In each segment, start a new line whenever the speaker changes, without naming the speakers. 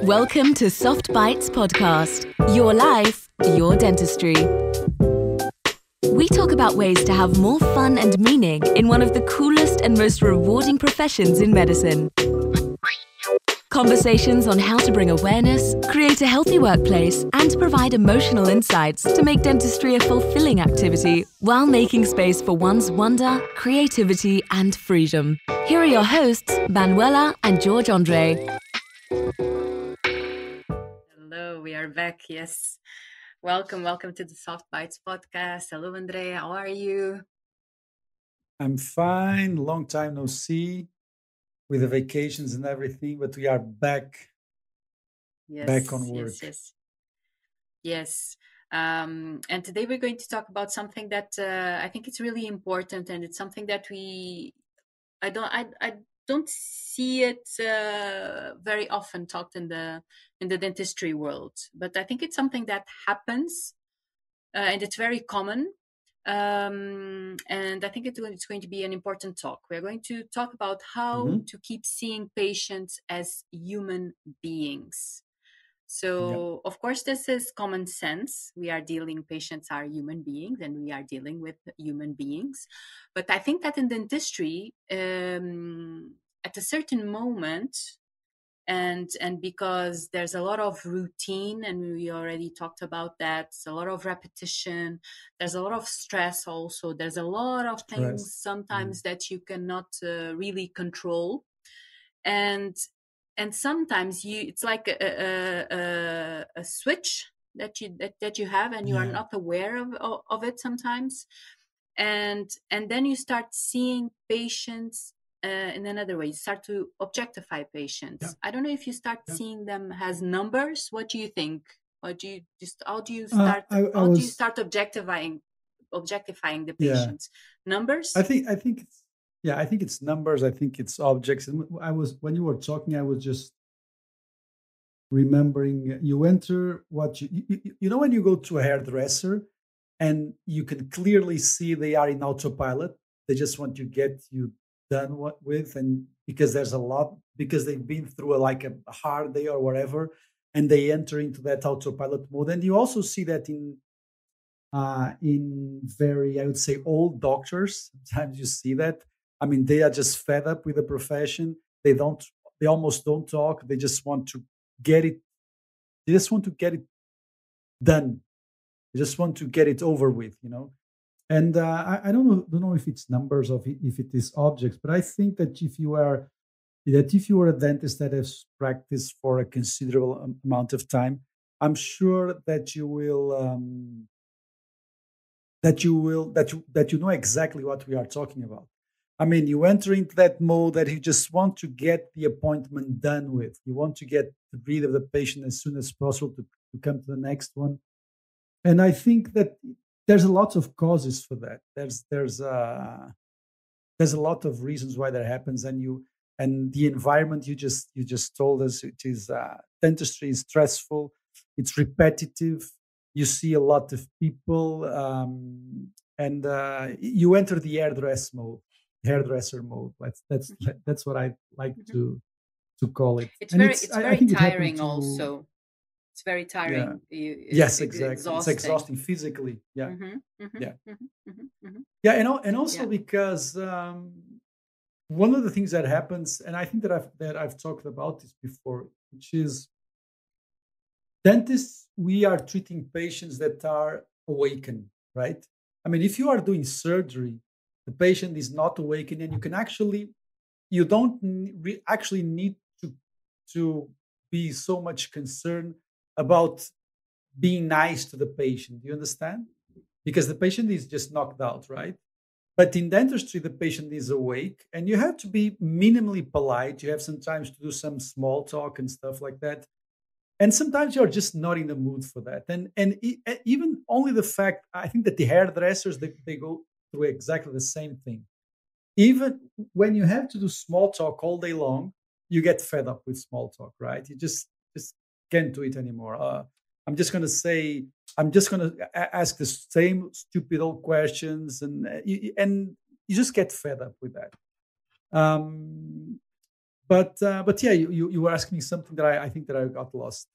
Welcome to Soft Bites Podcast. Your life, your dentistry. We talk about ways to have more fun and meaning in one of the coolest and most rewarding professions in medicine. Conversations on how to bring awareness, create a healthy workplace, and provide emotional insights to make dentistry a fulfilling activity while making space for one's wonder, creativity, and freedom. Here are your hosts, Manuela and George Andre.
Hello, we are back. Yes. Welcome to the Soft Bites podcast. Hello, Andrea. How are you?
I'm fine. Long time no see with the vacations and everything, but we are back on work.
Yes. And today we're going to talk about something that I think it's really important, and it's something that I don't see it very often talked in the dentistry world, but I think it's something that happens, and it's very common. And I think it's going to be an important talk. We're going to talk about how to keep seeing patients as human beings. So, of course, this is common sense. Patients are human beings, and we are dealing with human beings. But I think that in dentistry, at a certain moment, and because there's a lot of routine, and we already talked about that, a lot of repetition, there's a lot of stress also, there's a lot of things sometimes that you cannot really control, and sometimes it's like a switch that you have, and you are not aware of it sometimes, and then you start seeing patients in another way. You start to objectify patients. I don't know if you start seeing them as numbers. What do you think? Or how do you start objectifying the patients? Numbers?
I think it's numbers. I think it's objects. And when you were talking, I was just remembering. You enter what you know when you go to a hairdresser, and you can clearly see they are in autopilot. They just want to get you done with, and because they've been through a hard day or whatever, and they enter into that autopilot mode. And you also see that in very, I would say, old doctors. Sometimes you see that. I mean, they are just fed up with the profession. They almost don't talk. They just want to get it. They just want to get it done. They just want to get it over with, And I don't know if it's numbers or if it is objects, but I think that if you are a dentist that has practiced for a considerable amount of time, I'm sure that you know exactly what we are talking about. I mean, you enter into that mode that you just want to get the appointment done with. You want to get rid of the patient as soon as possible to come to the next one. And I think that there's a lot of causes for that. There's a lot of reasons why that happens, and the environment you just told us, it is dentistry is stressful, it's repetitive. You see a lot of people, and you enter the hairdresser mode. That's what I like to call it.
It's very tiring also. It's very tiring.
Yes, exactly. It's exhausting physically. Yeah. And also because one of the things that happens, and I think that I've talked about this before, which is dentists, we are treating patients that are awakened, right? I mean, if you are doing surgery, the patient is not awakened, and you don't actually need to be so much concerned about being nice to the patient. Do you understand? Because the patient is just knocked out, right? But in dentistry, the patient is awake, and you have to be minimally polite. You have sometimes to do some small talk and stuff like that. And sometimes you're just not in the mood for that. And even only the fact, I think that the hairdressers, they go through exactly the same thing. Even when you have to do small talk all day long, you get fed up with small talk, right? You just can't do it anymore. I'm just going to ask the same stupid old questions, and you just get fed up with that. But yeah, you were asking me something that I think that I got lost.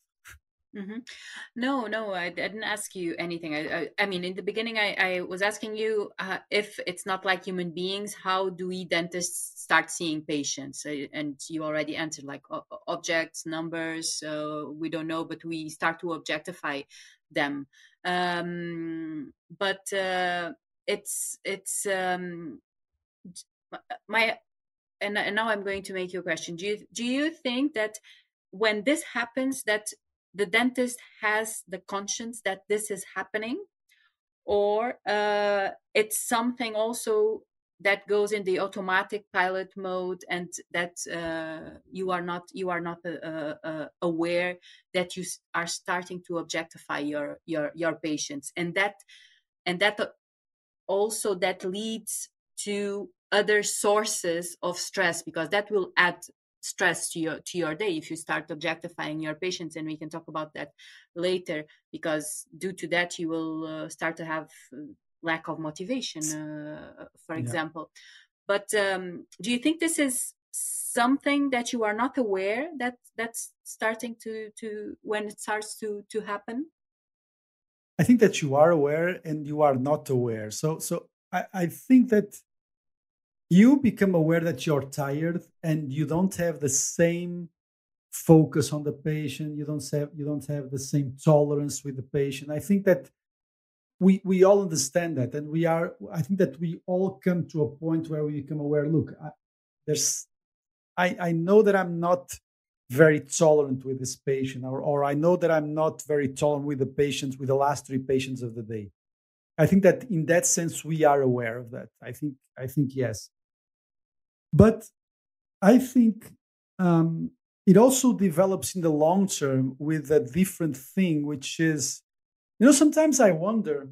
Hmm. No, no, I didn't ask you anything. I mean, in the beginning, I was asking you if it's not like human beings, how do we dentists start seeing patients? And you already answered like objects, numbers. We don't know, but we start to objectify them. But it's my and now I'm going to make you a question. Do you think that when this happens, that the dentist has the conscience that this is happening, or it's something also that goes in the automatic pilot mode, and that you are not aware that you are starting to objectify your patients, and that also that leads to other sources of stress, because that will add stress to your day if you start objectifying your patients, and we can talk about that later, because due to that you will start to have lack of motivation, for
Yeah.
example. But do you think this is something that you are not aware that that's starting to when it starts to happen?
I think that you are aware and you are not aware. So I think that you become aware that you're tired and you don't have the same focus on the patient. You don't have the same tolerance with the patient. I think that we all understand that, and I think that we all come to a point where we become aware. Look, there's I know that I'm not very tolerant with this patient, or I know that I'm not very tolerant with the patients, with the last three patients of the day. I think that in that sense we are aware of that. I think yes. But I think it also develops in the long term with a different thing, which is, sometimes I wonder,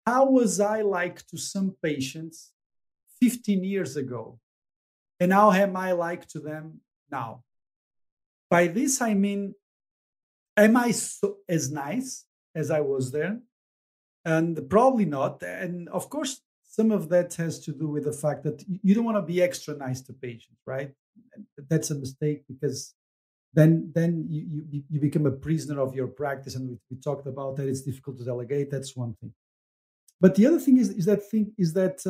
how was I like to some patients 15 years ago? And how am I like to them now? By this, I mean, am I as nice as I was there? And probably not. And of course, some of that has to do with the fact that you don't want to be extra nice to patients, right? And that's a mistake, because then you become a prisoner of your practice. And we talked about that. It's difficult to delegate. That's one thing. But the other thing is that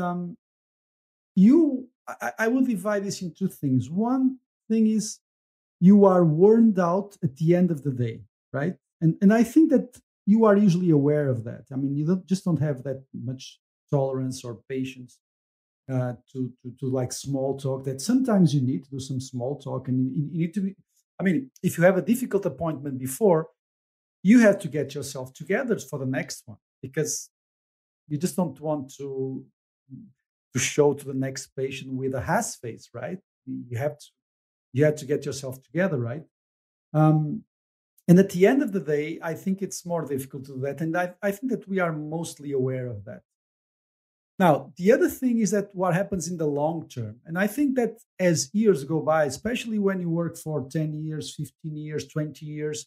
I will divide this in two things. One thing is, you are worn out at the end of the day, right? And I think that you are usually aware of that. I mean, you don't have that much tolerance or patience to like small talk. That sometimes you need to do some small talk, and you need to be. I mean, if you have a difficult appointment before, you have to get yourself together for the next one, because you just don't want to show to the next patient with a has face, right? You have to get yourself together, right? Um, and at the end of the day, I think it's more difficult to do that. And I think that we are mostly aware of that. Now, the other thing is that what happens in the long term. And I think that as years go by, especially when you work for 10 years, 15 years, 20 years,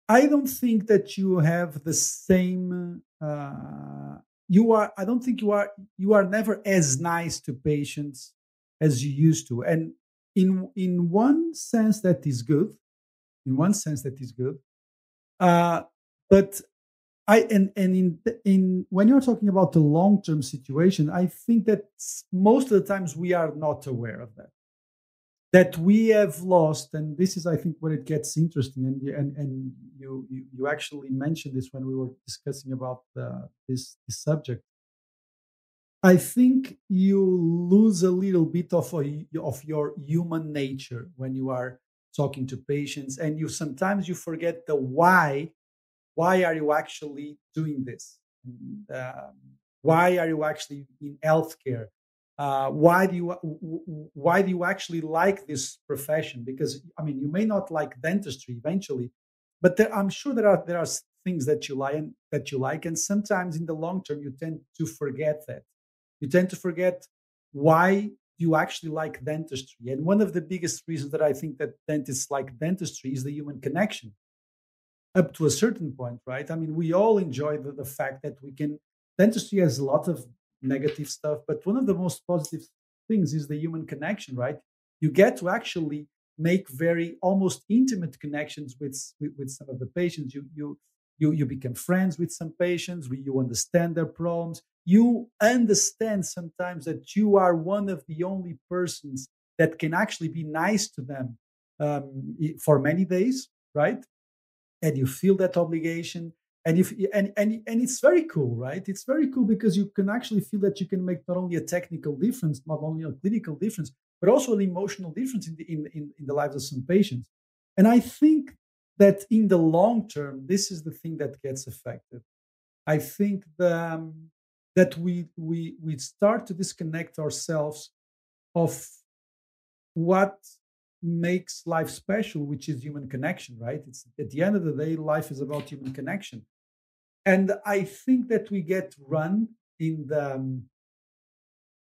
I don't think that you have the same. I don't think you are never as nice to patients as you used to. And in one sense, that is good. In one sense, that is good. Uh, but in when you're talking about the long term situation, I think that most of the times we are not aware of that. That we have lost, and this is, I think, where it gets interesting. And you actually mentioned this when we were discussing about this subject. I think you lose a little bit of your human nature when you are talking to patients, and you sometimes you forget the why. Why are you actually doing this? Um, why are you actually in healthcare? Why do you actually like this profession? Because I mean, you may not like dentistry eventually, but I'm sure there are things that you like, and sometimes in the long term you tend to forget that. You tend to forget why you actually like dentistry. And one of the biggest reasons that I think that dentists like dentistry is the human connection, up to a certain point, right? I mean, we all enjoy the fact that we can. Dentistry has a lot of negative stuff, but one of the most positive things is the human connection, right? you get to actually make very almost intimate connections with some of the patients. You become friends with some patients. You understand their problems. You understand sometimes that you are one of the only persons that can actually be nice to them for many days, right? And you feel that obligation, and if and it's very cool, right? It's very cool because you can actually feel that you can make not only a technical difference, not only a clinical difference, but also an emotional difference in the lives of some patients. And I think that in the long term, this is the thing that gets affected. I think that we start to disconnect ourselves of what makes life special, which is human connection, right? It's at the end of the day, life is about human connection. And I think that we get run in the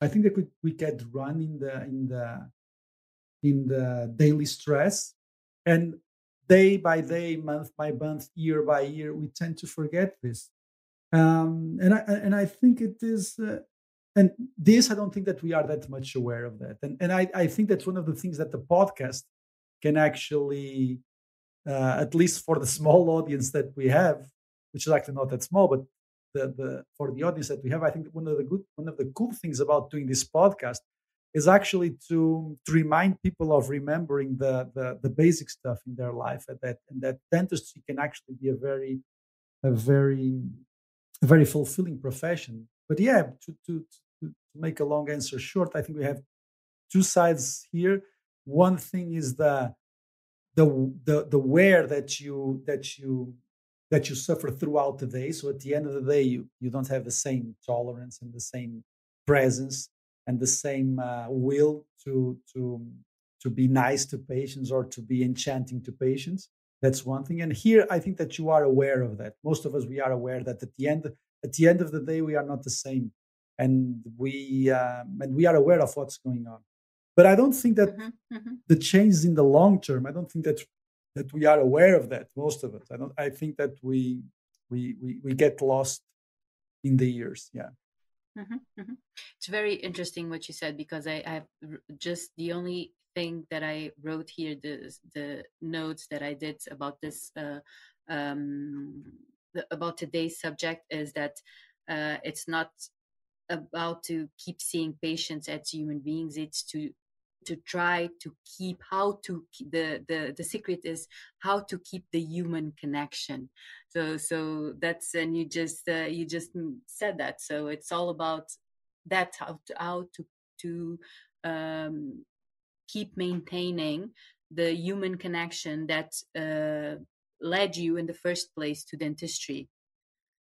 I think that we get run in the daily stress, and day by day, month by month, year by year, we tend to forget this. And I think it is and this, I don't think that we are that much aware of that. And I think that's one of the things that the podcast can actually, at least for the small audience that we have, which is actually not that small, but the for the audience that we have, I think one of the cool things about doing this podcast is actually to remind people of remembering the basic stuff in their life, and that dentistry can actually be a very a very fulfilling profession. But yeah, to make a long answer short, I think we have two sides here. One thing is the wear that you suffer throughout the day. So at the end of the day, you don't have the same tolerance and the same presence and the same will to be nice to patients or to be enchanting to patients. That's one thing. And here, I think that you are aware of that. Most of us, we are aware that at the end of the day, we are not the same, and we are aware of what's going on. But I don't think that
Hmm.
the changes in the long term. I don't think that we are aware of that. Most of us. I don't. I think that we get lost in the years. Yeah.
Hmm. Hmm. It's very interesting what you said, because just the only thing that I wrote here, the notes that I did about this, um, about today's subject, is that it's not about to keep seeing patients as human beings. It's to try to keep how to the secret is how to keep the human connection. So that's, and you just said that. So it's all about that, how to um, keep maintaining the human connection that led you in the first place to dentistry.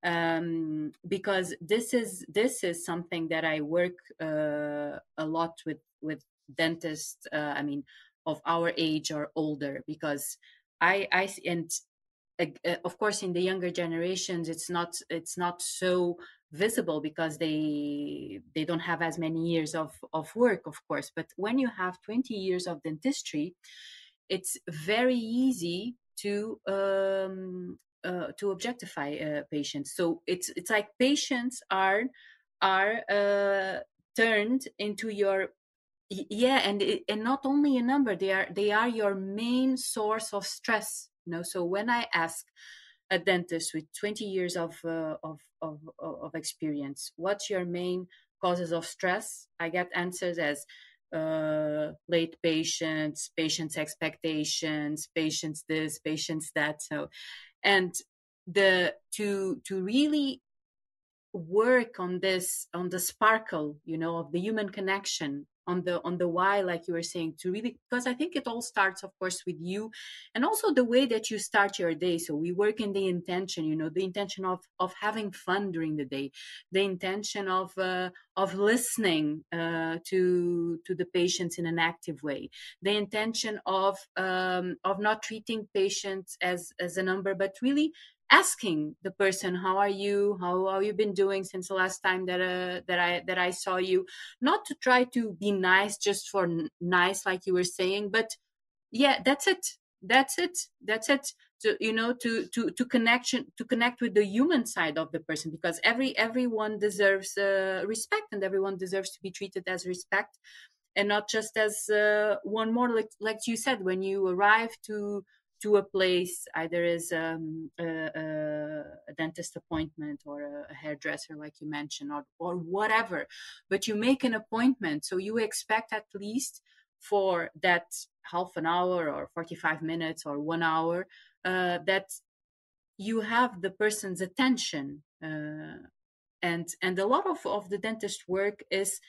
Because this is something that I work a lot with dentists. I mean, of our age or older, because and of course, in the younger generations, it's not so visible, because they don't have as many years of work, of course. But when you have 20 years of dentistry, it's very easy to objectify patients. So it's like patients are turned into your yeah, and not only a number, they are your main source of stress. So when I ask a dentist with 20 years of experience, what's your main causes of stress, I get answers as late patients expectations, patients this, patients that. So, and the to really work on this, on the sparkle, of the human connection, on the why, like you were saying, to really, because I think it all starts, of course, with you, and also the way that you start your day. So we work in the intention, the intention of having fun during the day, the intention of listening to the patients in an active way, the intention of not treating patients as a number, but really asking the person, how are you, how you been doing since the last time that I saw you. Not to try to be nice just for nice, like you were saying, but yeah, that's it. To connect with the human side of the person, because everyone deserves respect, and everyone deserves to be treated as respect. and not just as one more, like you said, when you arrive to a place, either as a dentist appointment or a hairdresser, like you mentioned, or whatever, but you make an appointment, so you expect at least for that half an hour or 45 minutes or 1 hour, that you have the person's attention. And a lot of the dentist work is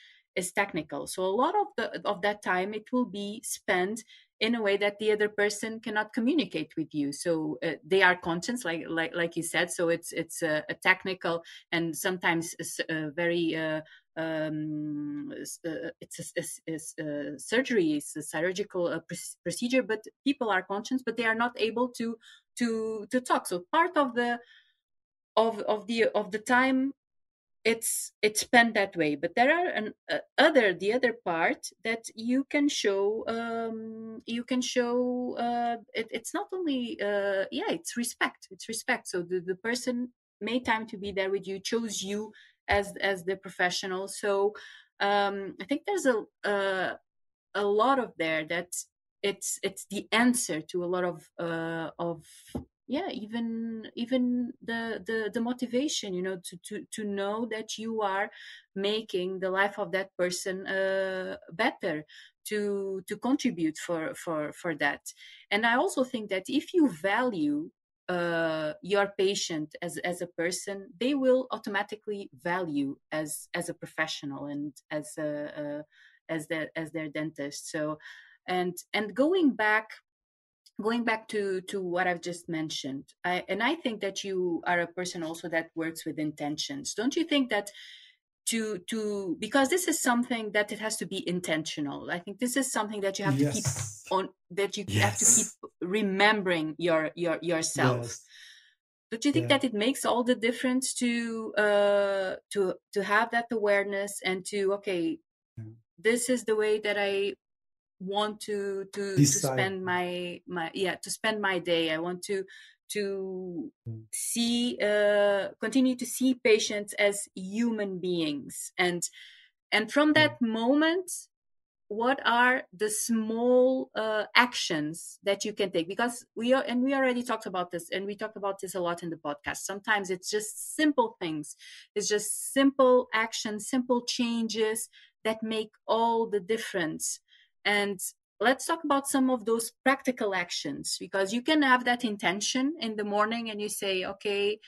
technical, so a lot of that time it will be spent in a way that the other person cannot communicate with you. So they are conscious, like you said, so it's a technical and sometimes a very it's a surgery, it's a surgical procedure, but people are conscious, but they are not able to talk. So part of the time it's spent that way, but there are the other part that it's not only yeah, it's respect. So the person made time to be there with you, chose you as the professional. So I think there's a lot of there that it's the answer to a lot of yeah, even the motivation, to know that you are making the life of that person better, to contribute for that. And I also think that if you value your patient as a person, they will automatically value as a professional and as their dentist. So and going back to what I've just mentioned, I think that you are a person also that works with intentions. Don't you think that to because this is something that it has to be intentional. I think this is something that you have to keep
Yes.
on, that you have to keep
Yes.
remembering yourself.
Yes.
Don't you think
Yeah.
that it makes all the difference to have that awareness and to, okay,
Yeah.
this is the way that I want to
Decide.
spend my yeah, to spend my day. I want to
Mm.
see continue to see patients as human beings, and from
Yeah.
that moment, what are the small actions that you can take? Because we already talked about this, and we talked about this a lot in the podcast. Sometimes it's just simple things, it's just simple actions, simple changes that make all the difference. And let's talk about some of those practical actions, because you can have that intention in the morning and you say, okay,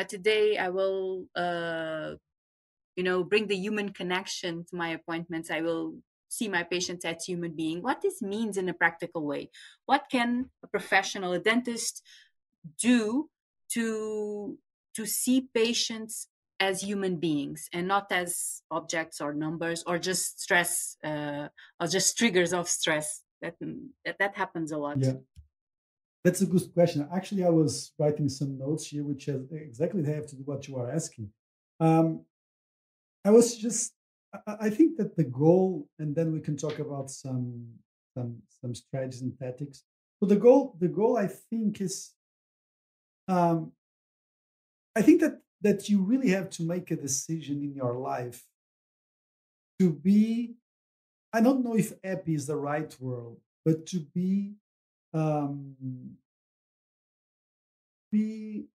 today I will bring the human connection to my appointments. I will see my patients as human being. What this means in a practical way? What can a professional, a dentist, do to see patients as human beings and not as objects or numbers or just stress, or just triggers of stress? That happens a lot.
Yeah. That's a good question. Actually, I was writing some notes here, which has exactly have to do what you are asking. Um, I was just, I think that the goal, and then we can talk about some strategies and tactics. So the goal, I think is, um, I think that you really have to make a decision in your life to be. I don't know if happy is the right word, but to um, be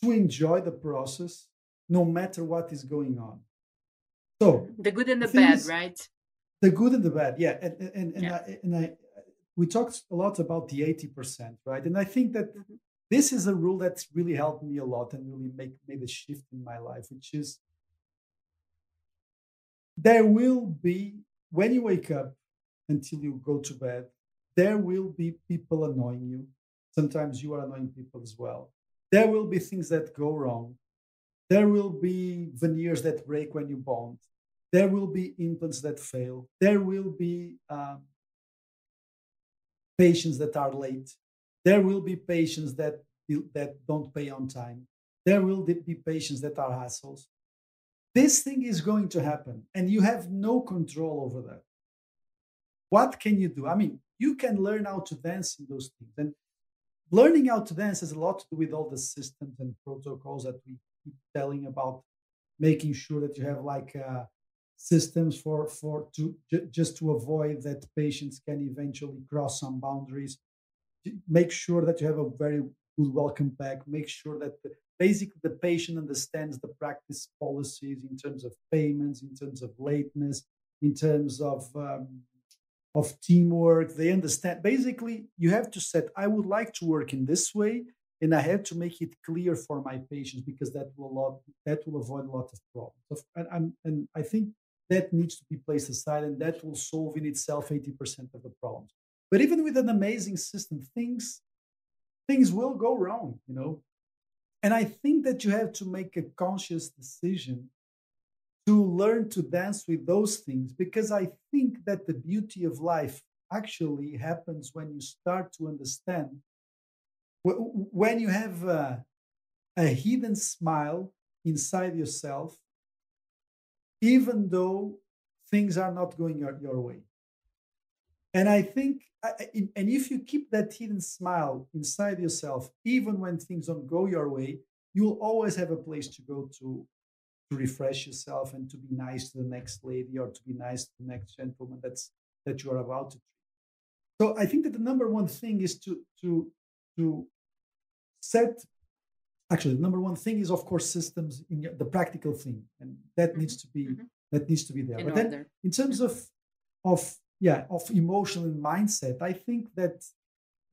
to enjoy the process, no matter what is going on. So
The good and
the
the
thing
bad,
is,
right?
the good and the bad, yeah, and
Yeah.
I we talked a lot about the 80%, right? And I think that
Mhm.
this is a rule that's really helped me a lot and really made a shift in my life, which is there will be, when you wake up until you go to bed, there will be people annoying you. Sometimes you are annoying people as well. There will be things that go wrong. There will be veneers that break when you bond. There will be implants that fail. There will be patients that are late. There will be patients that don't pay on time. There will be patients that are hassles. This thing is going to happen, and you have no control over that. What can you do? I mean, you can learn how to dance in those things, and learning how to dance has a lot to do with all the systems and protocols that we keep telling about, making sure that you have like systems just to avoid that patients can eventually cross some boundaries. Make sure that you have a very good welcome pack. Make sure that basically the patient understands the practice policies in terms of payments, in terms of lateness, in terms of teamwork. They understand. Basically, you have to set. I would like to work in this way, and I have to make it clear for my patients because that will avoid a lot of problems. And I think that needs to be placed aside, and that will solve in itself 80% of the problems. But even with an amazing system, things will go wrong, you know. And I think that you have to make a conscious decision to learn to dance with those things because I think that the beauty of life actually happens when you start to understand when you have a hidden smile inside yourself, even though things are not going your way. And I think, and if you keep that hidden smile inside yourself, even when things don't go your way, you'll always have a place to go to refresh yourself and to be nice to the next lady or to be nice to the next gentleman that you are about to treat. So I think that the number one thing is to set. Actually, the number one thing is of course systems in the practical thing, and that
Hmm.
needs to be
Hmm.
there.
In
But then
order.
in terms of yeah of emotional and mindset, I think that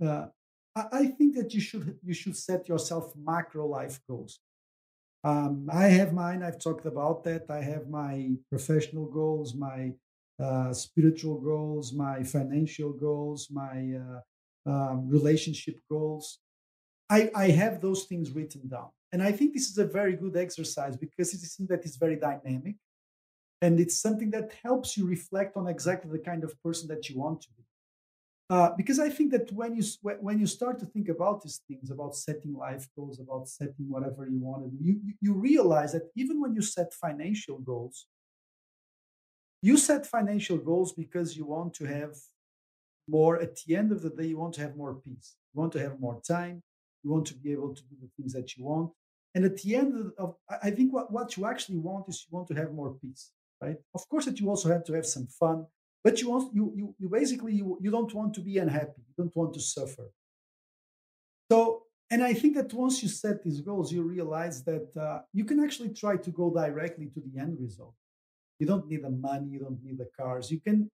uh, I think that you should set yourself macro life goals. I have mine. I've talked about that. I have my professional goals, my spiritual goals, my financial goals, my relationship goals. I have those things written down. And I think this is a very good exercise because it is something that is very dynamic and it's something that helps you reflect on exactly the kind of person that you want to be. Because I think that when you start to think about these things, about setting life goals, about setting whatever you want to do, you realize that even when you set financial goals, you set financial goals because you want to have more. At the end of the day, you want to have more peace. You want to have more time. You want to be able to do the things that you want. And at the end I think what you actually want is you want to have more peace, right? Of course, that you also have to have some fun, but you basically you don't want to be unhappy. You don't want to suffer. So, and I think that once you set these goals, you realize that you can actually try to go directly to the end result. You don't need the money. You don't need the cars. You can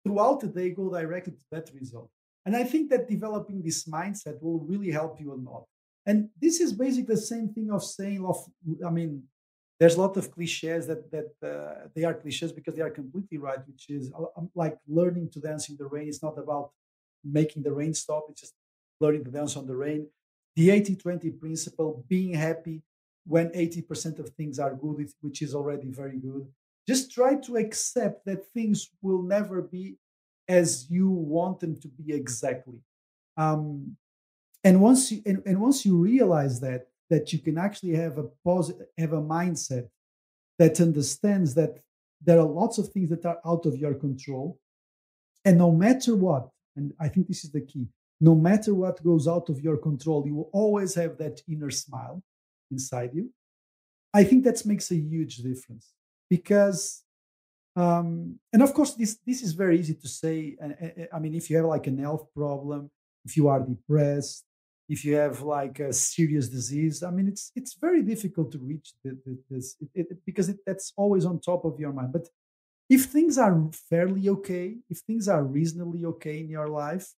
throughout the day go directly to that result. And I think that developing this mindset will really help you a lot. And this is basically the same thing of saying of I mean, there's a lot of cliches that they are cliches because they are completely right, which is like learning to dance in the rain. It's not about making the rain stop. It's just learning to dance on the rain. The 80-20 principle, being happy when 80% of things are good, which is already very good. Just try to accept that things will never be as you want them to be exactly. Um, and once you realize that you can actually have have a mindset that understands that there are lots of things that are out of your control, and no matter what, and I think this is the key, no matter what goes out of your control, you will always have that inner smile inside you. I think that makes a huge difference because and of course this is very easy to say. I mean, if you have like an health problem, if you are depressed, if you have like a serious disease, I mean it's very difficult to reach this because that's always on top of your mind. But if things are fairly okay, if things are reasonably okay in your life,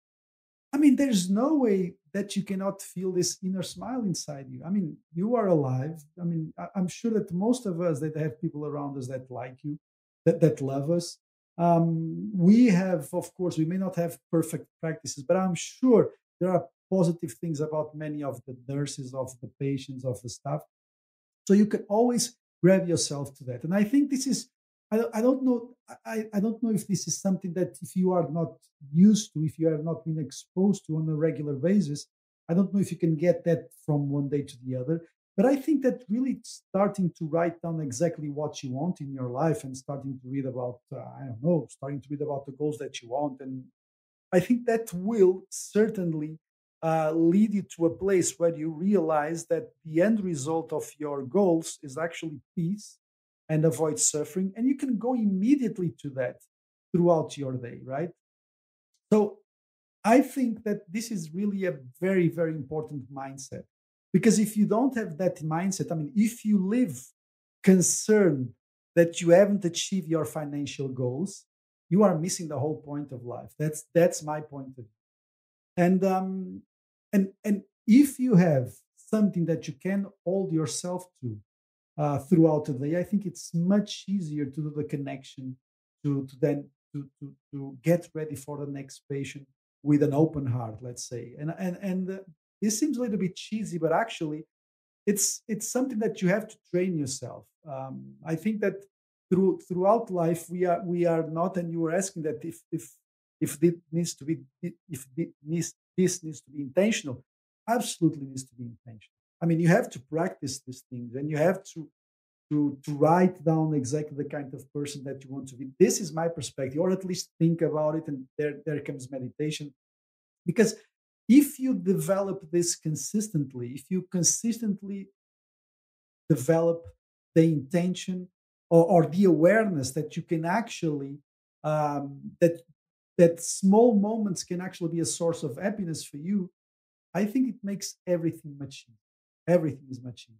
I mean, there's no way that you cannot feel this inner smile inside you. I mean, you are alive. I mean, I'm sure that most of us that have people around us that like you, that love us. We have, of course, we may not have perfect practices, but I'm sure there are positive things about many of the nurses, of the patients, of the staff. So you can always grab yourself to that. And I think this is, I don't know, I don't know if this is something that if you are not used to, if you have not been exposed to on a regular basis, I don't know if you can get that from one day to the other. But I think that really starting to write down exactly what you want in your life and starting to read about, I don't know, starting to read about the goals that you want and I think that will certainly lead you to a place where you realize that the end result of your goals is actually peace and avoid suffering. And you can go immediately to that throughout your day, right? So I think that this is really a very, very important mindset. Because if you don't have that mindset, I mean, if you live concerned that you haven't achieved your financial goals, you are missing the whole point of life. That's my point of view. And if you have something that you can hold yourself to throughout the day, I think it's much easier to do the connection to then to get ready for the next patient with an open heart, let's say. And this seems a little bit cheesy, but actually, it's something that you have to train yourself. I think that throughout life we are not, and you were asking that if this needs to be if this needs to be intentional, absolutely needs to be intentional. I mean, you have to practice these things, and you have to write down exactly the kind of person that you want to be. This is my perspective, or at least think about it, and there comes meditation. Because if you develop this consistently, if you consistently develop the intention, or the awareness that you can actually that small moments can actually be a source of happiness for you, I think it makes everything much easier. Everything is much easier.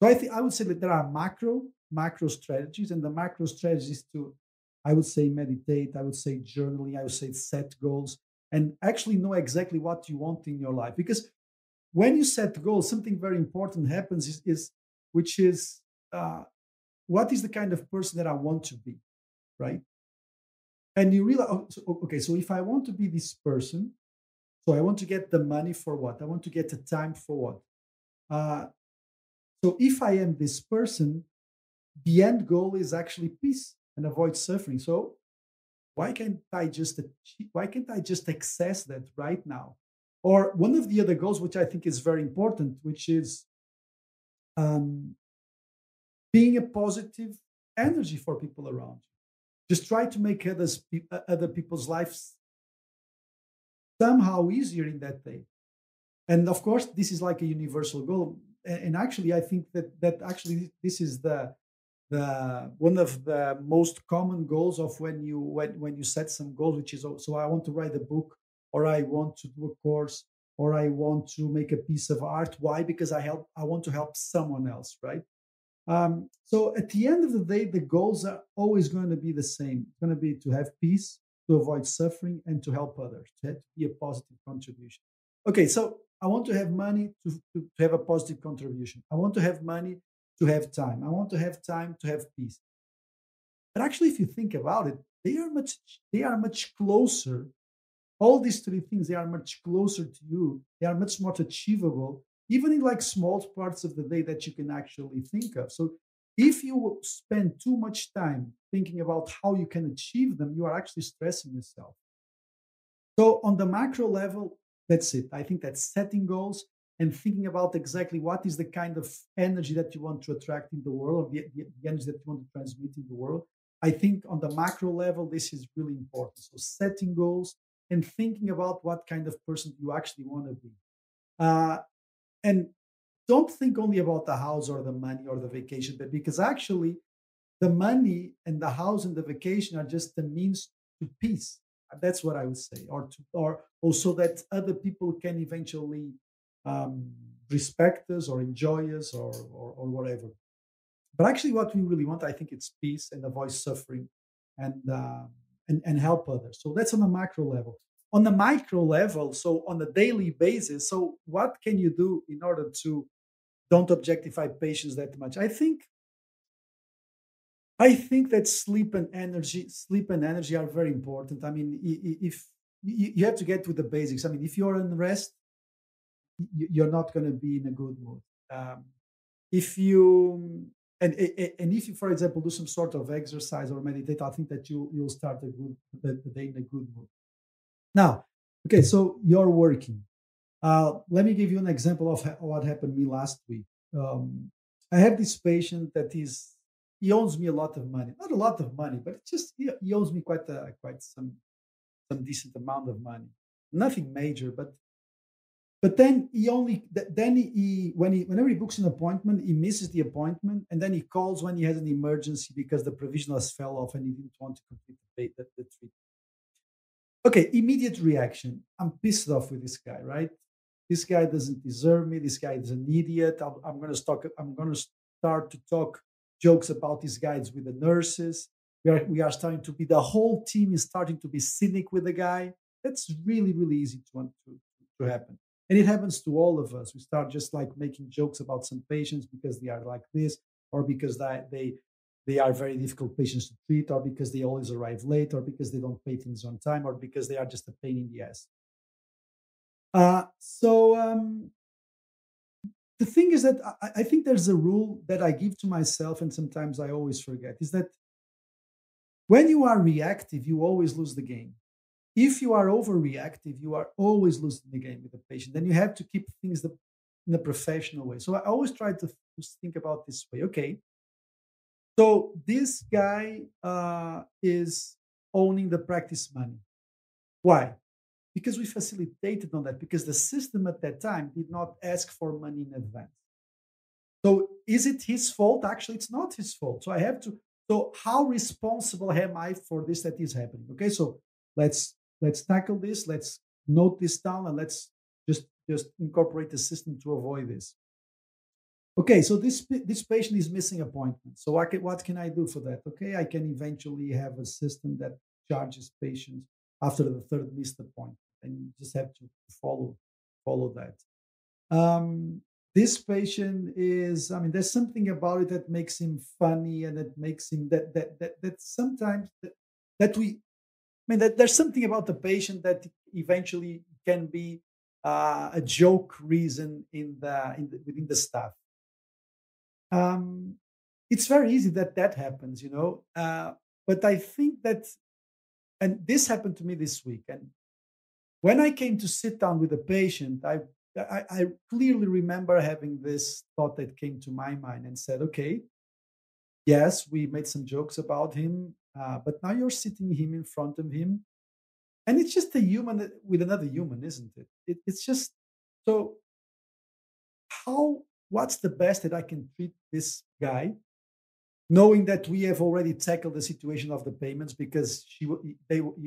So I would say that there are macro strategies, and the macro strategies to, I would say, meditate, I would say journaling, I would say set goals, and actually know exactly what you want in your life. Because when you set goals, something very important happens, is which is uh, what is the kind of person that I want to be, right? And you realize, okay, so if I want to be this person, so I want to get the money for what? I want to get the time for what? Uh, so if I am this person, the end goal is actually peace and avoid suffering. So why can't I just access that right now? Or one of the other goals, which I think is very important, which is um, being a positive energy for people around you. Just try to make other people's lives somehow easier in that day. And of course, this is like a universal goal. And actually, I think that actually this is the one of the most common goals of when you set some goals, which is, so I want to write a book, or I want to do a course, or I want to make a piece of art. Why? Because I want to help someone else, right? So at the end of the day, the goals are always going to be the same. It's going to be to have peace, to avoid suffering, and to help others, to be a positive contribution. Okay, so I want to have money to have a positive contribution. I want to have money to have time. I want to have time to have peace. But actually, if you think about it, they are much closer. All these three things, they are much closer to you. They are much more achievable, even in like small parts of the day that you can actually think of. So if you spend too much time thinking about how you can achieve them, you are actually stressing yourself. So on the macro level, that's it. I think that's setting goals and thinking about exactly what is the kind of energy that you want to attract in the world, or the energy that you want to transmit in the world. I think on the macro level, this is really important. So setting goals and thinking about what kind of person you actually want to be. Uh, and don't think only about the house or the money or the vacation, but because actually the money and the house and the vacation are just the means to peace. That's what I would say, or also that other people can eventually um, respect us or enjoy us, or whatever. But actually, what we really want, I think, it's peace and avoid suffering, and and help others. So that's on the macro level. On the micro level, so on a daily basis, so what can you do in order to don't objectify patients that much? I think that sleep and energy are very important. I mean, if you have to get with the basics. I mean, if you're in rest, you're not going to be in a good mood. Um, if you and if you, for example, do some sort of exercise or meditate, I think that you'll start the day in a good mood. Now, okay, so you're working. Let me give you an example of what happened to me last week. I have this patient that he owes me a lot of money, not a lot of money, but it's just he owes me quite some decent amount of money. Nothing major, but But then he only then he when he whenever he books an appointment, he misses the appointment, and then he calls when he has an emergency because the provisional has fell off and he didn't want to complete the treatment. Okay, immediate reaction. I'm pissed off with this guy, right? This guy doesn't deserve me. This guy is an idiot. I'm going to start. I'm going to start to talk jokes about these guys with the nurses. We are starting to be, the whole team is starting to be cynic with the guy. That's really really easy to want to happen, and it happens to all of us. We start just like making jokes about some patients because they are like this, or because they are very difficult patients to treat, or because they always arrive late, or because they don't pay things on time, or because they are just a pain in the ass. So the thing is that I think there's a rule that I give to myself, and sometimes I always forget, is that when you are reactive, you always lose the game. If you are overreactive, you are always losing the game with the patient. Then you have to keep things in a professional way. So I always try to think about this way. Okay, so this guy is owning the practice money. Why? Because we facilitated on that, because the system at that time did not ask for money in advance. So is it his fault? Actually, it's not his fault. So I have to. So how responsible am I for this that is happening? Okay, so let's tackle this. Let's note this down, and let's just incorporate the system to avoid this. Okay, so this patient is missing appointments. So what can I do for that? Okay, I can eventually have a system that charges patients after the third missed appointment, and you just have to follow that. This patient is, I mean, there's something about it that makes him funny, and that makes him that sometimes that we, I mean, that there's something about the patient that eventually can be a joke reason within the staff. Um, it's very easy that happens, you know. But I think that, and this happened to me this week. And when I came to sit down with a patient, I clearly remember having this thought that came to my mind and said, okay, yes, we made some jokes about him, but now you're sitting him in front of him, and it's just a human with another human, isn't it? It's just so how. What's the best that I can treat this guy, knowing that we have already tackled the situation of the payments, because he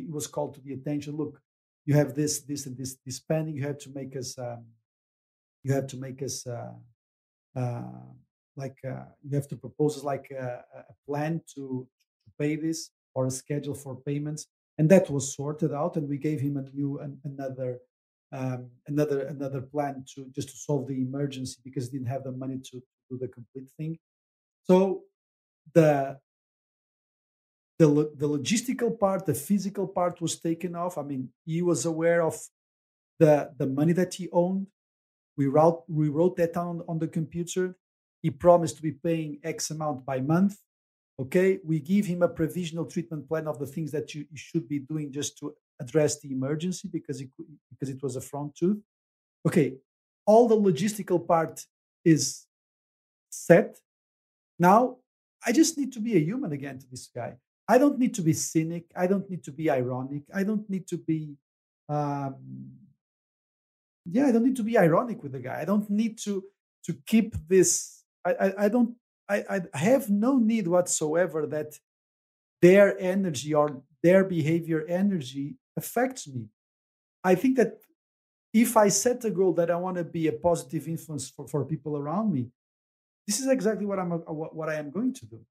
was called to the attention. Look, you have this and this pending. You have to make us uh, you have to propose like a plan to pay this, or a schedule for payments, and that was sorted out. And we gave him another plan to just to solve the emergency, because he didn't have the money to do the complete thing. So the the logistical part, the physical part was taken off. I mean, he was aware of the money that he owned. We wrote that down on the computer. He promised to be paying X amount by month. Okay, we give him a provisional treatment plan of the things that you should be doing just to address the emergency, because it was a front tooth. Okay, all the logistical part is set. Now I just need to be a human again to this guy. I don't need to be cynic. I don't need to be ironic. I don't need to be um, yeah, I don't need to be ironic with the guy. I don't need to keep this. I don't. I have no need whatsoever that their energy or their behavior energy affects me. I think that if I set a goal that I want to be a positive influence for people around me, this is exactly what I am going to do.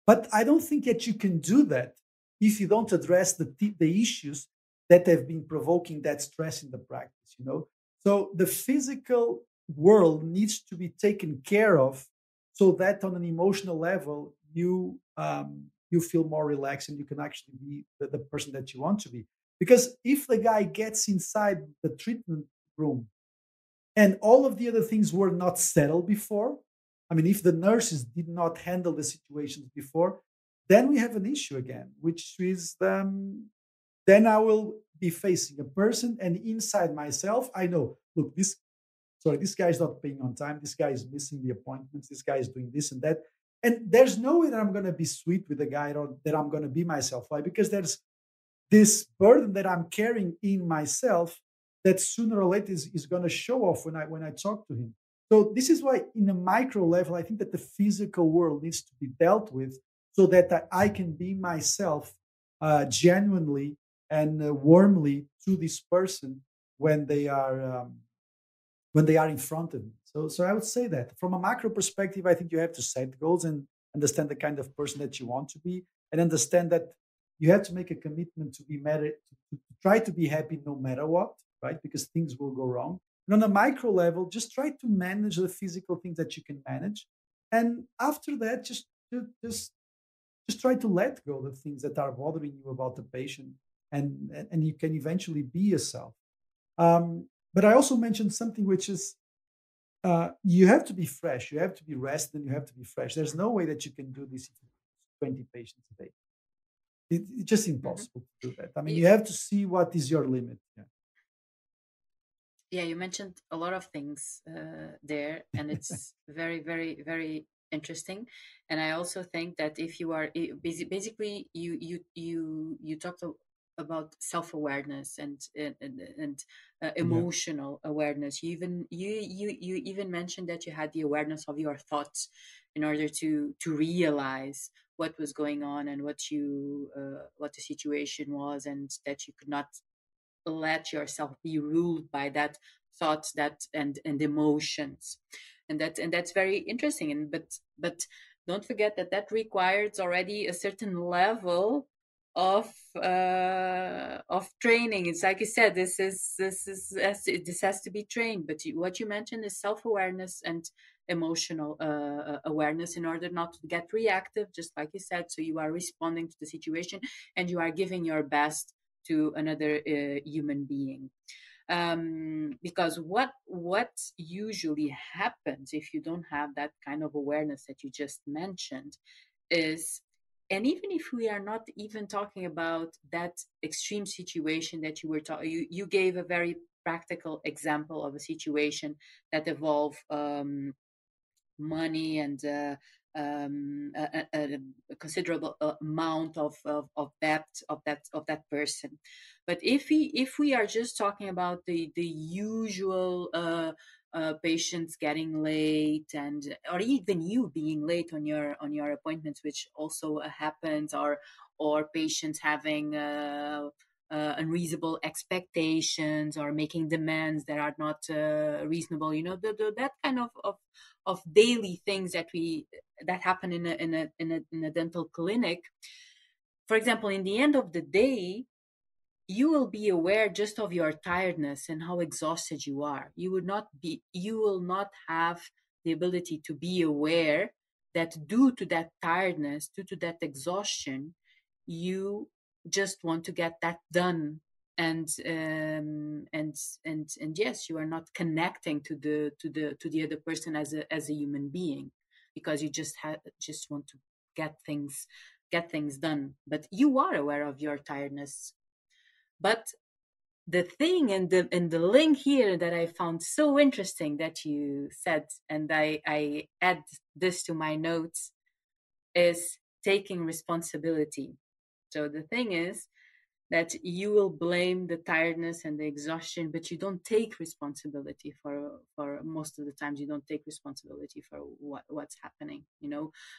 But I don't think that you can do that if you don't address the issues that have been provoking that stress in the practice. You know, so the physical world needs to be taken care of, so that on an emotional level you feel more relaxed, and you can actually be the person that you want to be. Because if the guy gets inside the treatment room and all of the other things were not settled before, I mean, if the nurses did not handle the situations before, then we have an issue again, which is then I will be facing a person, and inside myself, I know, look, this guy is not paying on time. This guy is missing the appointments. This guy is doing this and that. And there's no way that I'm going to be sweet with the guy, or that I'm going to be myself. Why? Because there's this burden that I'm carrying in myself that sooner or later is going to show off when I talk to him. So this is why, in a micro level, I think that the physical world needs to be dealt with, so that I can be myself genuinely and warmly to this person when they are in front of me. So I would say that from a macro perspective, I think you have to set goals and understand the kind of person that you want to be, and understand that you have to make a commitment to be married, to try to be happy no matter what, right? Because things will go wrong. And on a micro level, just try to manage the physical things that you can manage, and after that, just try to let go the things that are bothering you about the patient, and you can eventually be yourself. But I also mentioned something which is you have to be fresh, you have to be rested, and you have to be fresh. There's no way that you can do this if you do 20 patients a day. It's just
Mm-hmm.
impossible to do that. I mean, you have to see what is your limit. Yeah.
Yeah, you mentioned a lot of things there, and it's very, very, very interesting. And I also think that if you are basically you talked about self awareness and
Yeah.
emotional awareness. You even mentioned that you had the awareness of your thoughts in order to realize what was going on and what the situation was, and that you could not let yourself be ruled by that thoughts that and emotions, and that's very interesting. And but don't forget that that requires already a certain level of training. It's like you said, this has to be trained. But what you mentioned is self-awareness and emotional awareness, in order not to get reactive, just like you said. So you are responding to the situation, and you are giving your best to another human being. Because what usually happens if you don't have that kind of awareness that you just mentioned is, and even if we are not even talking about that extreme situation that you were talking, you gave a very practical example of a situation that involve money and a considerable amount of debt of that person. But if we are just talking about the usual patients getting late, and or even you being late on your appointments, which also happens, or patients having unreasonable expectations or making demands that are not reasonable, that kind of daily things that happen in a dental clinic. For example, in the end of the day, you will be aware just of your tiredness and how exhausted you are. You will not have the ability to be aware that due to that tiredness, due to that exhaustion, you just want to get that done. And yes, you are not connecting to the other person as a human being, because you just want to get things done. But you are aware of your tiredness. But the thing and the link here that I found so interesting that you said, and I add this to my notes, is taking responsibility. So the thing is that you will blame the tiredness and the exhaustion, but you don't take responsibility for most of the times. You don't take responsibility for what's happening.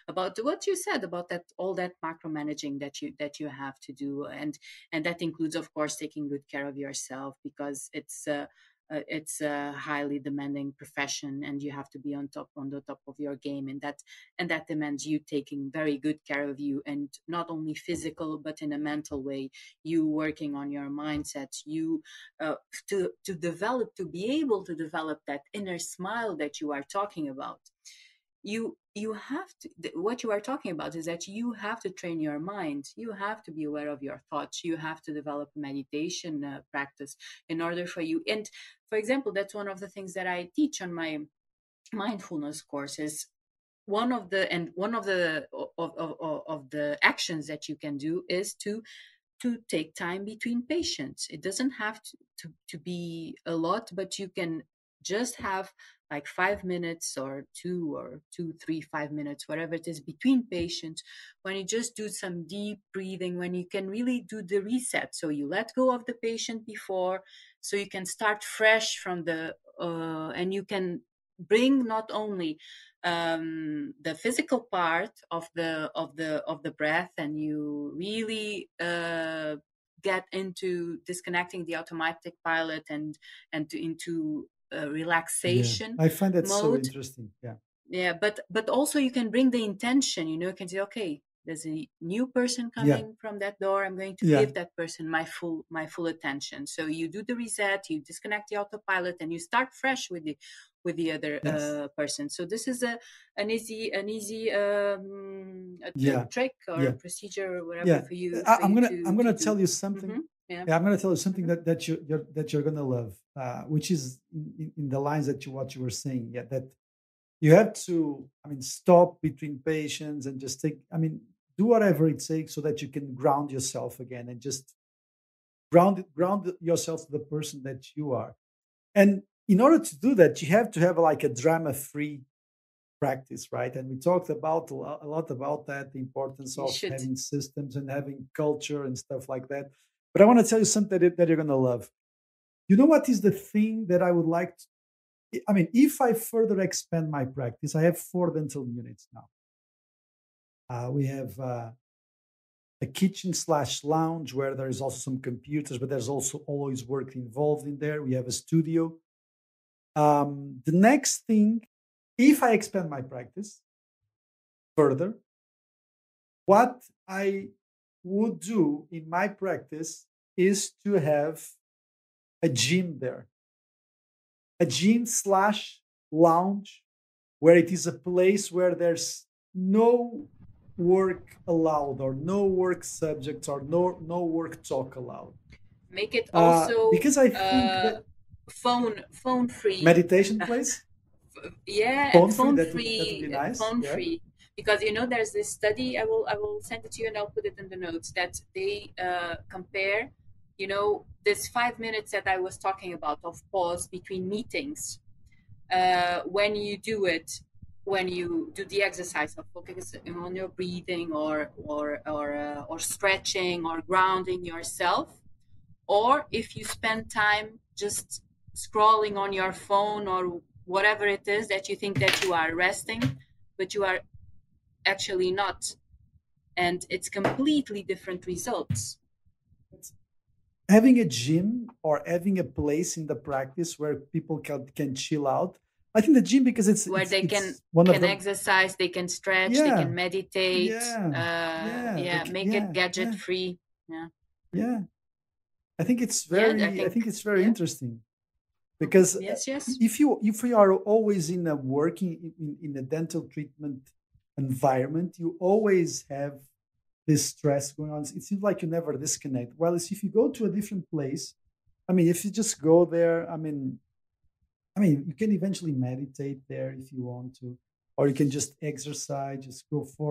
About what you said about that, all that macro managing that you have to do, and that includes, of course, taking good care of yourself, because it's a highly demanding profession, and you have to be on the top of your game, and that demands you taking very good care of you, and not only physical but in a mental way. You working on your mindset, you to be able to develop that inner smile that you are talking about. You have to, what you are talking about is that you have to train your mind. You have to be aware of your thoughts. You have to develop meditation practice in order for you. And for example, that's one of the things that I teach on my mindfulness courses. One of the actions that you can do is to take time between patients. It doesn't have to be a lot, but you can just have like 5 minutes, or two, 3, 5 minutes, whatever it is, between patients, when you just do some deep breathing, when you can really do the reset. So you let go of the patient before, so you can start fresh from the and you can bring not only the physical part of the breath, and you really get into disconnecting the automatic pilot into
Yeah,
relaxation
I find that so
mode.
interesting. Yeah,
Yeah, but also you can bring the intention, you can say, okay, there's a new person
yeah,
coming from that door, I'm going to
yeah.
give that person my full attention. So you do the reset, you disconnect the autopilot, and you start fresh with the other
Yes.
person. So this is an easy a
Yeah,
trick or
yeah,
procedure or whatever
yeah.
for you
I,
for
I'm
you
gonna
to
I'm gonna tell
do.
you something.
Hmm. Yeah.
Yeah, I'm gonna tell you something
Hmm.
that you're gonna love, which is in the lines that what you were saying. Yeah, that you have to, I mean, stop between patients and just take, I mean, do whatever it takes so that you can ground yourself again and just ground yourself to the person that you are. And in order to do that, you have to have like a drama free practice, right? And we talked about a lot about that, the importance
You
of
should.
having systems and having culture and stuff like that. But I want to tell you something that you're going to love. You know what is the thing that I would like to, I mean, if I further expand my practice, I have 4 dental units now. We have a kitchen slash lounge where there is also some computers, but there's also always work involved in there. We have a studio. The next thing, if I expand my practice further, what I would do in my practice is to have a gym there, a gym slash lounge where it is a place where there's no work allowed or no work subjects or no work talk allowed.
Make it also
Because I think that
phone free.
meditation place,
Yeah, and
phone free,
phone
that would be
free,
nice.
phone
Yeah.
free, because there's this study. I will send it to you, and I'll put it in the notes, that they compare, this 5 minutes that I was talking about of pause between meetings, when you do it, when you do the exercise of focusing on your breathing, or stretching, or grounding yourself, or if you spend time just scrolling on your phone, or whatever it is that you think that you are resting, but you are actually not, and it's completely different results.
Having a gym or having a place in the practice where people can chill out. I think the gym because it's
Where
it's
they can
it's one of
can
the
exercise, they can stretch, they
yeah
can meditate.
yeah yeah
Yeah, make it
yeah
gadget
yeah
free. Yeah.
yeah. I think it's
Yeah, I
very I
think.
think it's very
Yeah.
interesting because
Yes, yes.
if you are always in a working in a dental treatment environment, you always have this stress going on. It seems like you never disconnect. Well, it's if you go to a different place, I mean, if you just go there, I mean, you can eventually meditate there if you want to, or you can just exercise, just go for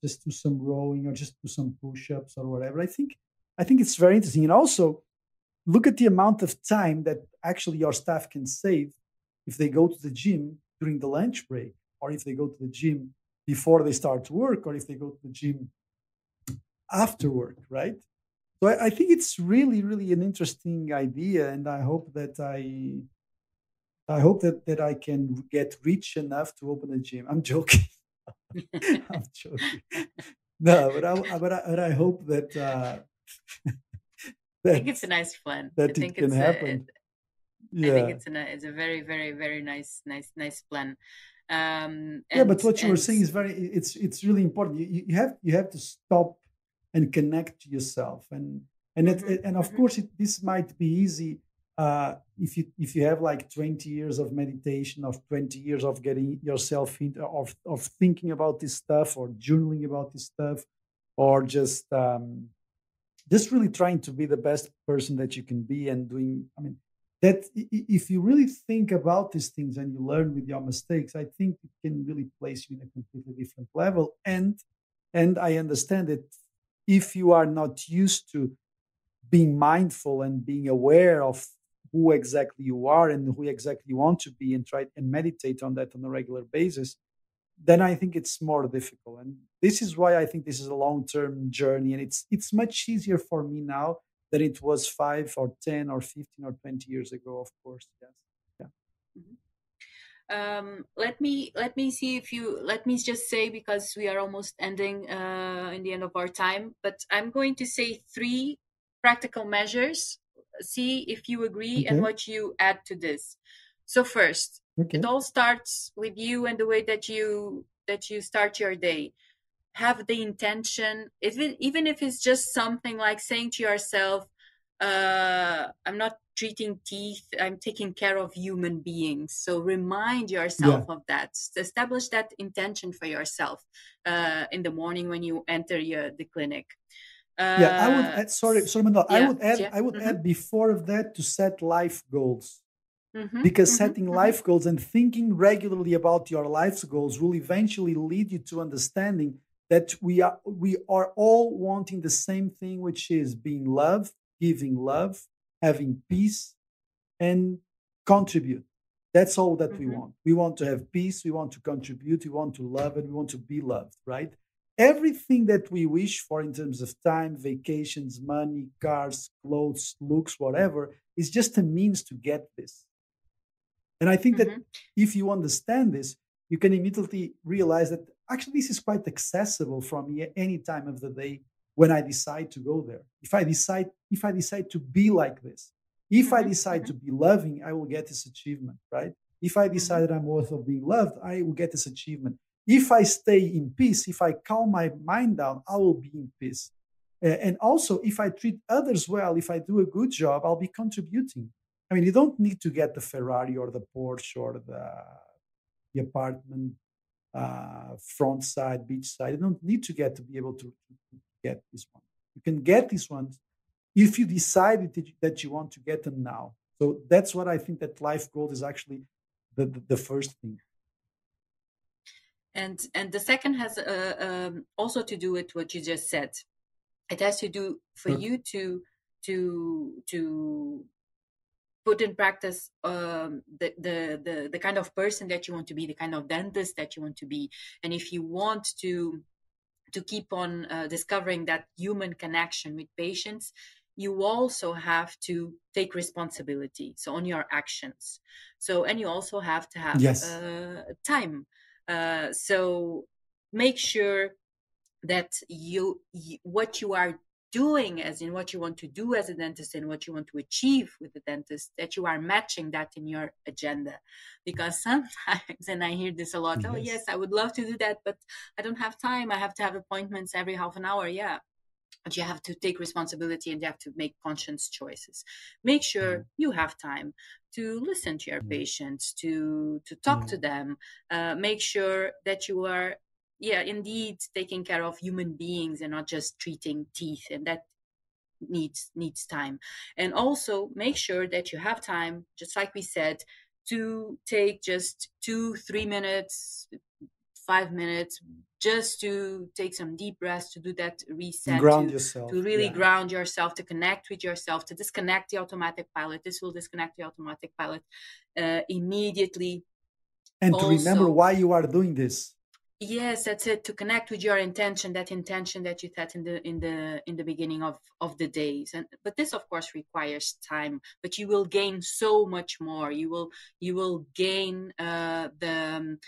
just do some rowing or just do some push-ups or whatever. I think it's very interesting, and also look at the amount of time that actually your staff can save if they go to the gym during the lunch break, or if they go to the gym before they start to work, or if they go to the gym after work, right? So I think it's really, really an interesting idea, and I hope that I can get rich enough to open a gym. I'm joking. I'm joking. No, but I hope that
I think
that
it's a nice plan. I
that it
think
can
it's a
happen.
I think
Yeah,
it's a very, very, very nice plan.
yeah.
And
But what you were
and
saying is it's really important. You have to stop and connect to yourself,
Mhm,
and of
mhm.
course this might be easy if you have like 20 years of meditation, of 20 years of getting yourself into of thinking about this stuff or journaling about this stuff, or just really trying to be the best person that you can be and doing, I mean, that if you really think about these things and you learn with your mistakes, I think it can really place you in a completely different level. And I understand that if you are not used to being mindful and being aware of who exactly you are and who exactly you want to be, and try and meditate on that on a regular basis, then I think it's more difficult. And this is why I think this is a long term journey. And it's much easier for me now than it was 5 or 10 or 15 or 20 years ago, of course. Yes. Yeah.
Mhm. Let me see if you let me just say, because we are almost ending in the end of our time, but I'm going to say three practical measures. See if you agree and
Okay.
what you add to this. So first, it
Okay.
all starts with you and the way that you start your day. Have the intention, even if it's just something like saying to yourself, I'm not treating teeth, I'm taking care of human beings. So remind yourself
Yeah.
of that. Establish that intention for yourself in the morning when you enter the clinic.
Yeah. I would add, sorry, Manuel.
Yeah, yeah.
I would add before of that to set life goals,
Mm-hmm,
because
mm-hmm,
setting
mm-hmm,
life goals and thinking regularly about your life's goals will eventually lead you to understanding that we are all wanting the same thing, which is being loved, giving love, having peace, and contribute. That's all that we
mm-hmm,
want. We want to have peace, we want to contribute, we want to love, and we want to be loved, right? Everything that we wish for in terms of time, vacations, money, cars, clothes, looks, whatever, is just a means to get this. And I think that
mm-hmm,
if you understand this, you can immediately realize that actually this is quite accessible from me at any time of the day when I decide to go there. If I decide to be like this, if I
mm-hmm,
decide
mm-hmm,
to be loving, I will get this achievement, right? If I
mm-hmm,
decide that I'm worth of being loved, I will get this achievement. If I stay in peace, if I calm my mind down, I will be in peace. And also, if I treat others well, if I do a good job, I'll be contributing. I mean, you don't need to get the Ferrari or the Porsche or the apartment front side, beach side. You don't need to get to be able to get this one. You can get these ones if you decided that you want to get them now. So that's what I think that life goal is actually the first thing.
and the second has also to do with what you just said. It has to do for
Okay.
you to put in practice the kind of person that you want to be, the kind of dentist that you want to be. And if you want to keep on discovering that human connection with patients, you also have to take responsibility so on your actions. So, and you also have to have
Yes.
time. So make sure that what you are doing, as in what you want to do as a dentist and what you want to achieve with the dentist, that you are matching that in your agenda. Because sometimes, and I hear this a lot, oh yes,
Yes.
I would love to do that, but I don't have time, I have to have appointments every half an hour. Yeah, but you have to take responsibility and you have to make conscious choices. Make
Yeah.
sure you have time to listen to your
Yeah.
patients, to talk to
Yeah.
them. Make sure that you are, yeah, indeed taking care of human beings and not just treating teeth, and that needs time. And also make sure that you have time, just like we said, to take just 2 3 minutes, 5 minutes, just to take some deep breaths, to do that
And
reset,
ground
to
yourself.
really
Yeah.
ground yourself, to connect with yourself, to disconnect the automatic pilot. This will disconnect the automatic pilot immediately.
And to remember
Also,
why you are doing this.
yes, that's it. To connect with your intention, that intention that you set in the beginning of the days. And but this, of course, requires time. But you will gain so much more. You will gain the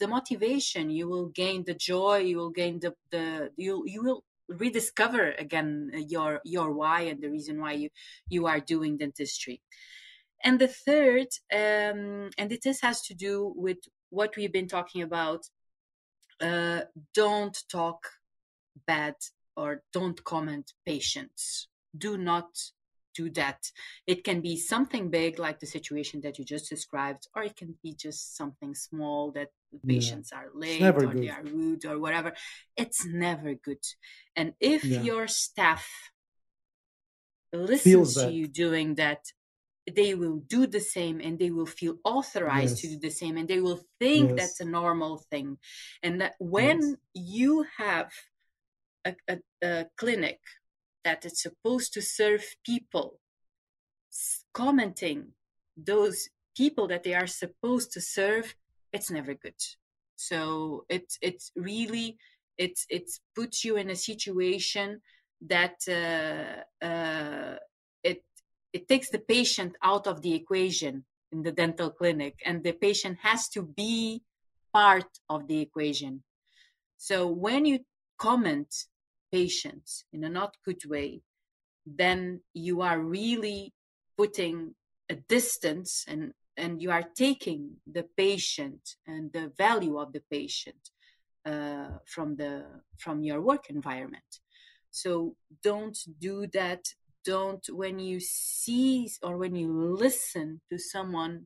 motivation. You will gain the joy. You will gain you will rediscover again your why and the reason why you are doing dentistry. And the third, and this has to do with what we've been talking about. uh, don't talk bad or don't comment patients. Do not do that. It can be something big, like the situation that you just described, or it can be just something small that the
Yeah.
patients are
It's
late
never
or they
good.
are rude or whatever. It's never good. And if
Yeah.
your staff
Feels
listens to
that.
you doing that, they will do the same and they will feel authorized to do
Yes.
the same and they will think that's
Yes.
a normal thing. And that
Yes.
when you have a clinic that is supposed to serve people, commenting those people that they are supposed to serve, it's never good. So it's really, it's puts you in a situation that it it takes the patient out of the equation in the dental clinic, and the patient has to be part of the equation. So when you comment patients in a not good way, then you are really putting a distance, and you are taking the patient and the value of the patient from your work environment. So don't do that. Don't, when you see or when you listen to someone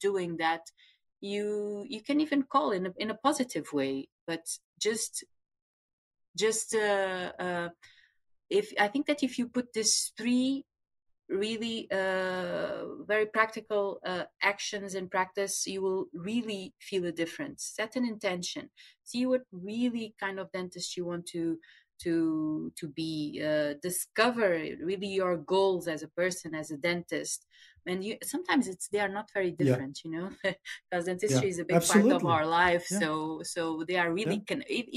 doing that, you can even call in a positive way, but just if I think that if you put these three really very practical actions in practice, you will really feel a difference. Set an intention. See what really kind of dentist you want to be. Discover really your goals as a person, as a dentist. And sometimes they are not very
Yeah.
different, because
Yeah.
dentistry is a big part of
Absolutely.
our life.
Yeah.
So they are
Yeah.
really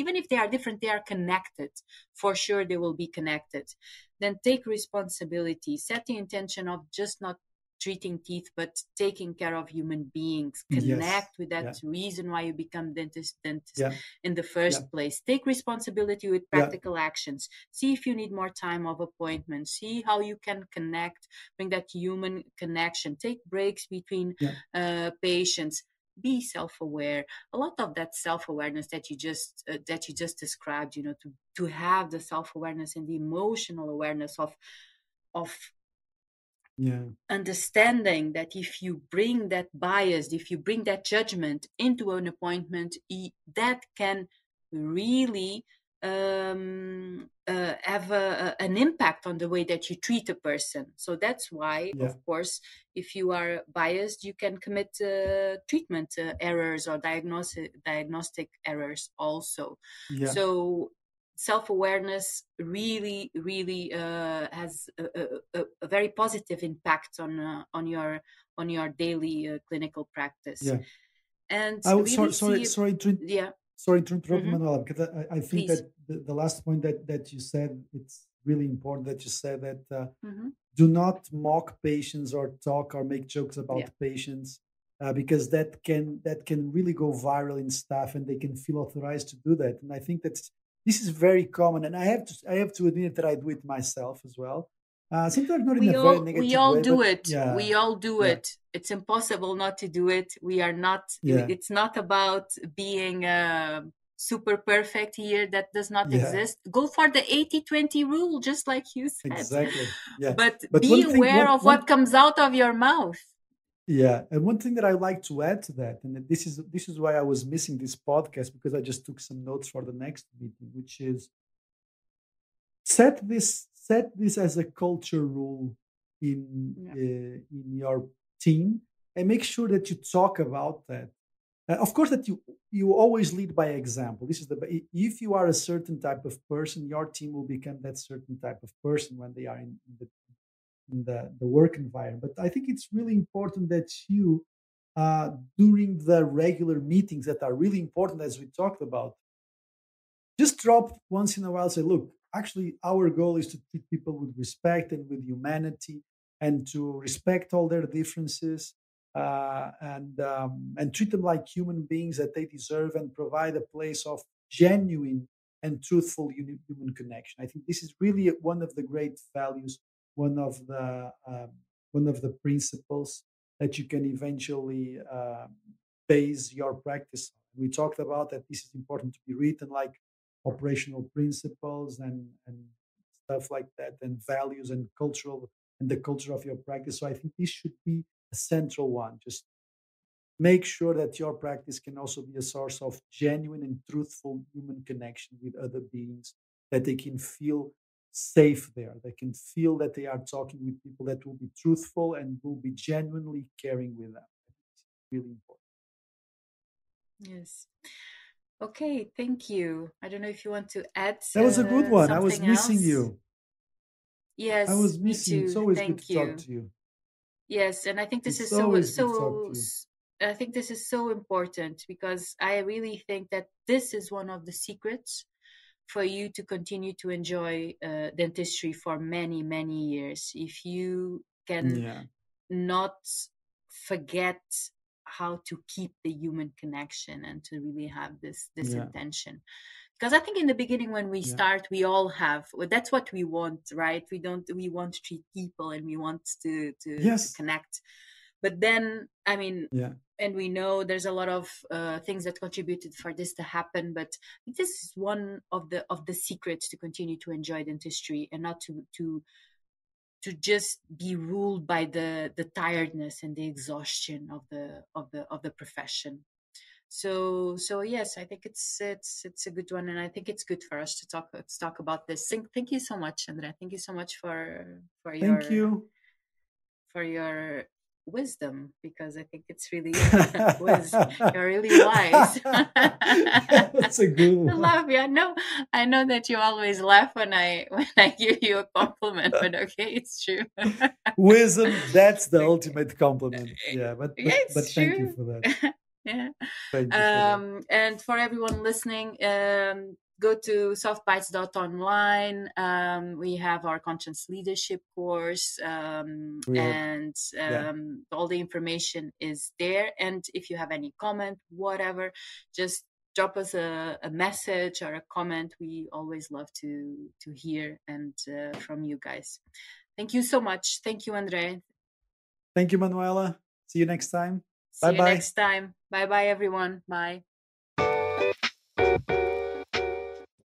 even if they are different, they are connected. For sure, they will be connected. Then take responsibility. Set the intention of just not treating teeth, but taking care of human beings.
Yes.
Connect with that
Yeah.
reason why you become dentist
Yeah.
in the
Yeah.
first place. Take responsibility with
Yeah.
practical actions. See if you need more time of appointment. See how you can connect, bring that human connection. Take breaks between
Yeah.
patients. Be self-aware. A lot of that self-awareness that you just described, to have the self-awareness and the emotional awareness of
Yeah.
understanding that if you bring that bias, if you bring that judgment into an appointment, that can really have an impact on the way that you treat a person. So that's why, of
Yeah.
course, if you are biased, you can commit treatment errors or diagnostic errors also.
Yeah.
So self-awareness really has a very positive impact on your daily clinical practice,
Yeah.
and
I was
really see if, yeah.
sorry to interrupt,
Hmm.
Manuela, because I think
Please.
that the last point that you said, it's really important that you said that
Hmm.
do not mock patients or talk or make jokes
Yeah.
about patients, because that can really go viral in staff, and they can feel authorized to do that. And I think this is very common, and I have to admit that I do it myself as well. Sometimes not in a very
We
negative
all
way,
do
but
it.
yeah,
We all do
yeah,
it. It's impossible not to do it. We are not.
yeah,
It's not about being super perfect here. That does not
yeah.
exist. Go for the 80-20 rule, just like you said.
Exactly. Yeah.
But
But
be
one thing,
aware
one,
of what
one,
comes out of your mouth.
yeah, and one thing that I like to add to that, and this is why I was missing this podcast, because I just took some notes for the next meeting, which is set this as a culture rule
Yeah.
in your team, and make sure that you talk about that. Of course, that you always lead by example. This is if you are a certain type of person, your team will become that certain type of person when they are in the work environment. But I think it's really important that you, during the regular meetings that are really important, as we talked about, just drop once in a while, say, look, actually, our goal is to treat people with respect and with humanity, and to respect all their differences, and treat them like human beings that they deserve, and provide a place of genuine and truthful human connection. I think this is really one of the great values, one of the principles that you can eventually base your practice on. We talked about that this is important to be written, like operational principles and stuff like that, and values and the culture of your practice. So I think this should be a central one. Just make sure that your practice can also be a source of genuine and truthful human connection with other beings, that they can feel safe there. They can feel that they are talking with people that will be truthful and will be genuinely caring with them. It's really important.
Yes. Okay. Thank you. I don't know if you want to add
That was a good one. I was
something
missing
else.
you. I
Yes,
was
me
missing you. It's
too.
always good to
Thank
talk
you.
to you.
Yes, and I think this
It's
is so
always good to talk to you.
I think this is so important, because I really think that this is one of the secrets for you to continue to enjoy dentistry for many, many years. If you can
Yeah.
not forget how to keep the human connection and to really have this
Yeah.
intention, because I think in the beginning when we
Yeah.
start we all have, well, that's what we want, right? We want to treat people and we want to
Yes.
connect. But then, I mean,
Yeah.
and we know there's a lot of things that contributed for this to happen, but this is one of the secrets to continue to enjoy dentistry and not to just be ruled by the tiredness and the exhaustion of the profession. So yes, I think it's a good one, and I think it's good for us to talk about this. Thank you so much, Andrea. Thank you so much for
Thank
your
you.
for your wisdom, because I think it's really you're really wise.
That's a good
I
one.
love you. I know that you always laugh when I give you a compliment, but okay, it's true.
Wisdom, that's the
Okay.
ultimate compliment. Yeah, but
Yeah,
but
it's
but thank you
true.
for that.
Yeah.
Thank you for that.
And for everyone listening, go to softbites.online. We have our conscious leadership course,
We have,
and
yeah.
all the information is there. And if you have any comment, whatever, just drop us a message or a comment. We always love to hear and from you guys. Thank you so much. Thank you, Andre.
Thank you, Manuela. See you next time. Bye
See you
bye.
next time. Bye bye, everyone. Bye.